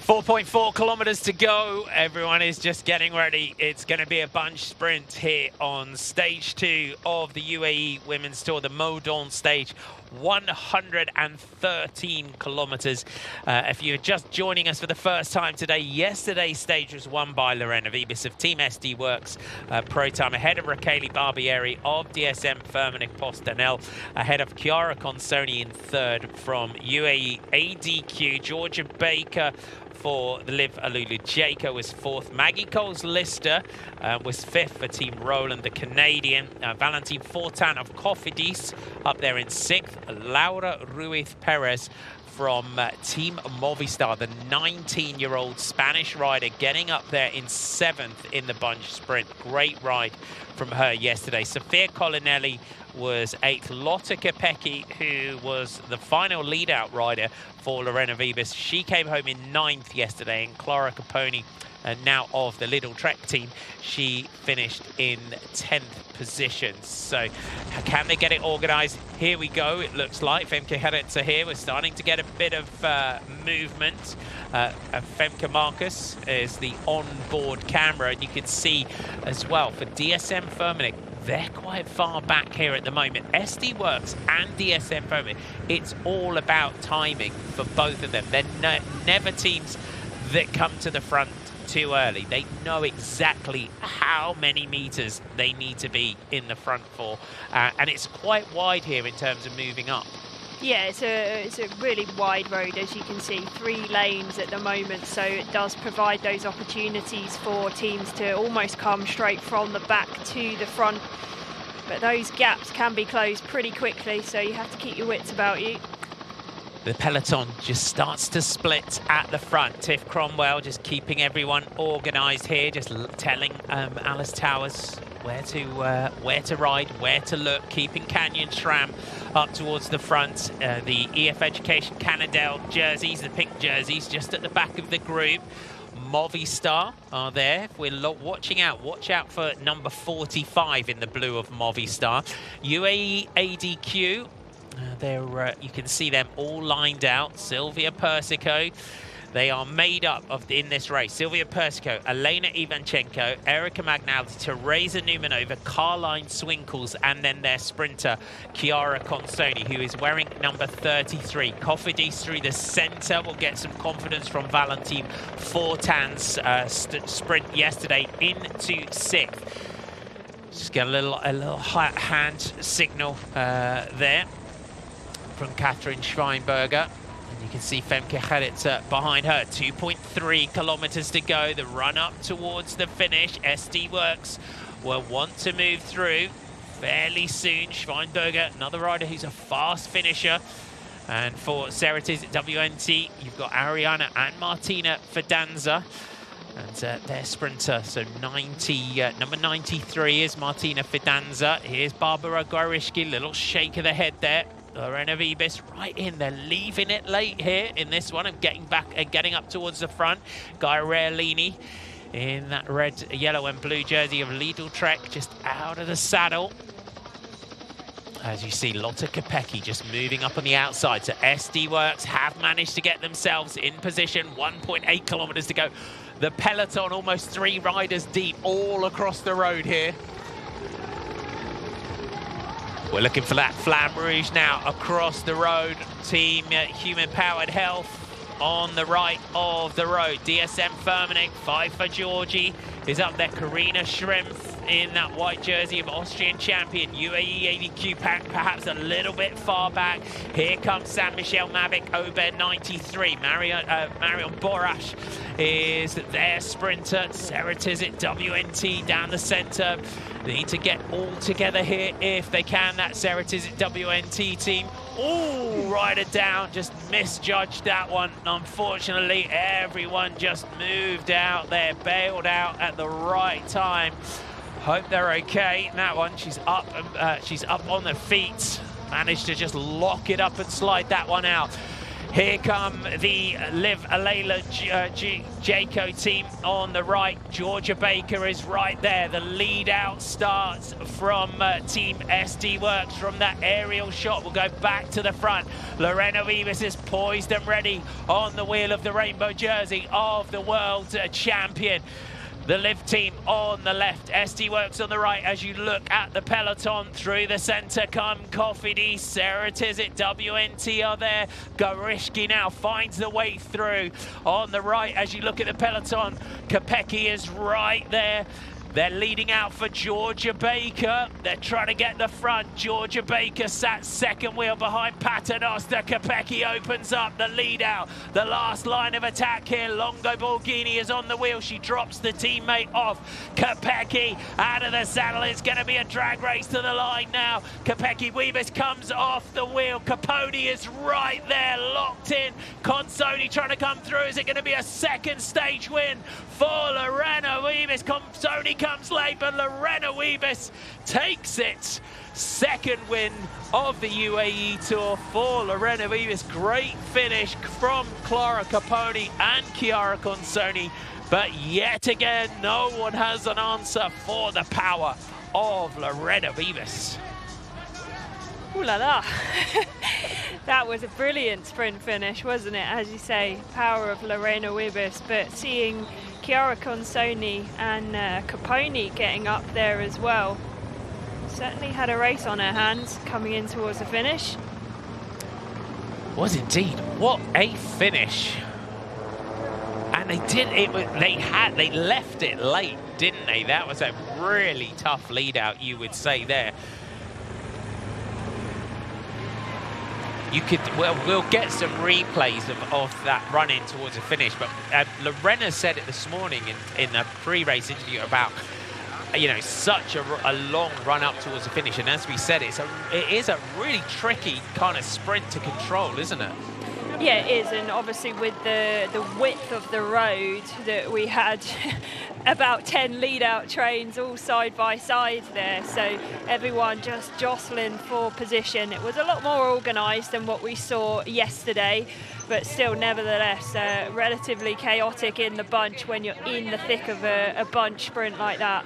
4.4 kilometers to go. Everyone is just getting ready. It's going to be a bunch sprint here on stage 2 of the UAE Women's Tour, the Modon stage. 113 kilometers. If you're just joining us for the first time today, yesterday's stage was won by Lorena Vibis of Team SD Works Pro Time, ahead of Raquel Barbieri of DSM Firmenich Postanel, ahead of Chiara Consoni in third from UAE ADQ. Georgia Baker for the Liv Alulu Jaco was fourth. Maggie Coles-Lister was fifth for Team Roland, the Canadian. Valentine Fortin of Cofidis up there in sixth. Laura Ruiz Perez from Team Movistar, the 19-year-old Spanish rider, getting up there in seventh in the bunch sprint. Great ride from her yesterday. Sofia Colinelli was eighth. Lotte Kopecky, who was the final lead-out rider for Lorena Vibis, she came home in ninth yesterday. And Clara Caponi, now of the Lidl Trek team, she finished in 10th position. So can they get it organised? Here we go. It looks like Femke Heretzer here. We're starting to get a bit of movement. Femke Marcus is the on-board camera, and you can see as well for DSM Firmenich, they're quite far back here at the moment. SD Works and DSM Firmenich, it's all about timing for both of them. They're never teams that come to the front too early. They know exactly how many meters they need to be in the front for, and it's quite wide here in terms of moving up. Yeah, it's a really wide road, as you can see, 3 lanes at the moment, so it does provide those opportunities for teams to almost come straight from the back to the front. But those gaps can be closed pretty quickly, so you have to keep your wits about you. The peloton just starts to split at the front. Tiff Cromwell just keeping everyone organised here, just telling Alice Towers where to ride, where to look, keeping Canyon Schramm up towards the front. The EF Education Cannondale jerseys, the pink jerseys, just at the back of the group. Movistar are there. If we're watching out, watch out for number 45 in the blue of Movistar. UAE ADQ, you can see them all lined out. Sylvia Persico, they are made up of, in this race, Sylvia Persico, Elena Ivanchenko, Erica Magnaldi, Teresa Numanova, Caroline Swinkles, and then their sprinter, Chiara Consoni, who is wearing number 33. Cofidis through the centre will get some confidence from Valentine Fortin's sprint yesterday into 6th. Just get a little hand signal there from Katrin Schweinberger. And you can see Femke Heretzer behind her. 2.3 kilometers to go. The run up towards the finish. SD Works will want to move through fairly soon. Schweinberger, another rider who's a fast finisher. And for Ceretis at WNT, you've got Ariana and Martina Fidanza. And their sprinter, so number 93 is Martina Fidanza. Here's Barbara Gorishki, little shake of the head there. Lorena Vibis right in. They're leaving it late here in this one and getting back and getting up towards the front. Guy Realini in that red, yellow and blue jersey of Lidl Trek just out of the saddle. As you see, Lotte Kopecky just moving up on the outside. So SD Works have managed to get themselves in position. 1.8 kilometers to go. The peloton almost 3 riders deep all across the road here. We're looking for that Flamme Rouge now across the road. Team Human Powered Health on the right of the road. DSM Firmenich, 5 for Georgie, is up there. Karina Schrimpf in that white jersey of Austrian champion. UAE ADQ perhaps a little bit far back. Here comes Saint-Michel Mavic, Aubert 93. Marion Borash is their sprinter. Ceretis at WNT down the centre. They need to get all together here if they can. That Ceretis at WNT team. Oh, rider down, just misjudged that one. Unfortunately, everyone just moved out there, bailed out at the right time. Hope they're okay. That one, she's up on the feet. Managed to just lock it up and slide that one out. Here come the Liv Alayla Jayco team on the right. Georgia Baker is right there. The lead out starts from Team SD Works from that aerial shot. We'll go back to the front. Lorena Vivas is poised and ready on the wheel of the rainbow jersey of the world champion. The Liv team on the left, SD Works on the right. As you look at the peloton through the centre, come Kofidi, Sarah Tizzit, WNT are there. Garishki now finds the way through on the right. As you look at the peloton, Kopecky is right there. They're leading out for Georgia Baker. They're trying to get the front. Georgia Baker sat second wheel behind Paternoster. Kopecky opens up the lead out. The last line of attack here. Longo Borghini is on the wheel. She drops the teammate off. Kopecky out of the saddle. It's going to be a drag race to the line now. Kopecky Weavis comes off the wheel. Capone is right there, locked in. Consoni trying to come through. Is it going to be a second stage win for Lorena Weavis? Consoni comes late, but Lorena Weavis takes it. Second win of the UAE Tour for Lorena Weavis. Great finish from Clara Capone and Chiara Consoni. But yet again, no one has an answer for the power of Lorena Weavis. Ooh la la. That was a brilliant sprint finish, wasn't it? As you say, power of Lorena Weavis, but seeing Chiara Consoni and Capone getting up there as well. Certainly had a race on her hands coming in towards the finish. Was indeed. What a finish. And they did it. They left it late, didn't they? That was a really tough lead out, you would say there. You could, well, we'll get some replays of that run in towards the finish, but Lorena said it this morning in a pre-race interview about, you know, such a long run up towards the finish, and as we said, it is a really tricky kind of sprint to control, isn't it? Yeah, it is, and obviously with the width of the road that we had about 10 lead-out trains all side by side there, so everyone just jostling for position. It was a lot more organised than what we saw yesterday, but still, nevertheless, relatively chaotic in the bunch when you're in the thick of a bunch sprint like that.